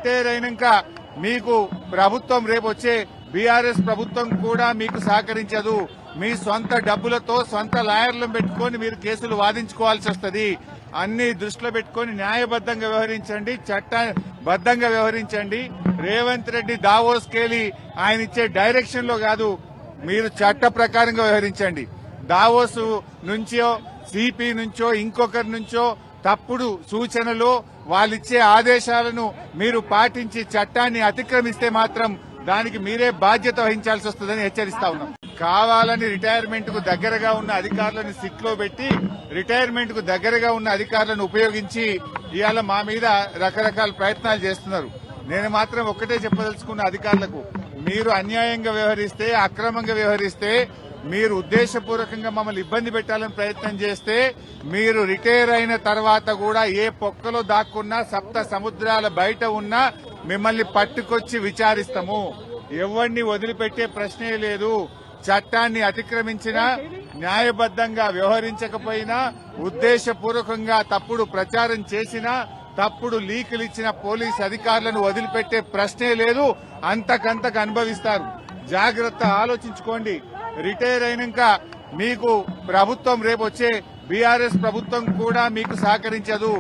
Retire అయినాక మీకు ప్రభుత్వం రేపు వచ్చే బీఆర్ఎస్ ప్రభుత్వం కూడా మీకు సహకరించదు. మీ సొంత డబ్బులతో సొంత లాయర్లను పెట్టుకొని మీరు కేసులు వాదించుకోవాల్సి వస్తుంది. అన్ని దృష్టిలో పెట్టుకొని న్యాయబద్దంగా వ్యవహరించండి, చట్టబద్దంగా వ్యవహరించండి. రేవంత్ రెడ్డి దావోస్కెళ్లి ఆయన ఇచ్చే డైరెక్షన్ లో కాదు, మీరు చట్ట ప్రకారంగా వ్యవహరించండి. దావోస్ నుంచో సిపి నుంచో ఇంకొకరి నుంచో తప్పుడు సూచనలు వాళ్ళిచ్చే ఆదేశాలను మీరు పాటించి చట్టాన్ని అతిక్రమిస్తే మాత్రం దానికి మీరే బాధ్యత వహించాల్సి వస్తుందని హెచ్చరిస్తా ఉన్నాం. కావాలని రిటైర్మెంట్ కు దగ్గరగా ఉన్న అధికారులను సిట్ లో పెట్టి రిటైర్మెంట్ కు దగ్గరగా ఉన్న అధికారులను ఉపయోగించి ఇవాళ మా మీద రకరకాల ప్రయత్నాలు చేస్తున్నారు. నేను మాత్రం ఒక్కటే చెప్పదలుచుకున్న అధికారులకు, మీరు అన్యాయంగా వ్యవహరిస్తే, అక్రమంగా వ్యవహరిస్తే, మీరు ఉద్దేశపూర్వకంగా మమ్మల్ని ఇబ్బంది పెట్టాలని ప్రయత్నం చేస్తే, మీరు రిటైర్ అయిన తర్వాత కూడా ఏ పొక్కలో దాక్కున్నా సప్త సముద్రాల బయట ఉన్నా మిమ్మల్ని పట్టుకొచ్చి విచారిస్తాము. ఎవరిని వదిలిపెట్టే ప్రశ్నే లేదు. చట్టాన్ని అతిక్రమించినా, న్యాయబద్దంగా వ్యవహరించకపోయినా, ఉద్దేశపూర్వకంగా తప్పుడు ప్రచారం చేసినా, తప్పుడు లీకులు ఇచ్చిన పోలీస్ అధికారులను వదిలిపెట్టే ప్రశ్నే లేదు. అంతకంతకు అనుభవిస్తారు. జాగ్రత్త, ఆలోచించుకోండి. రిటైర్ అయినాక మీకు ప్రభుత్వం రేపు వచ్చే బీఆర్ఎస్ ప్రభుత్వం కూడా మీకు సహకరించదు.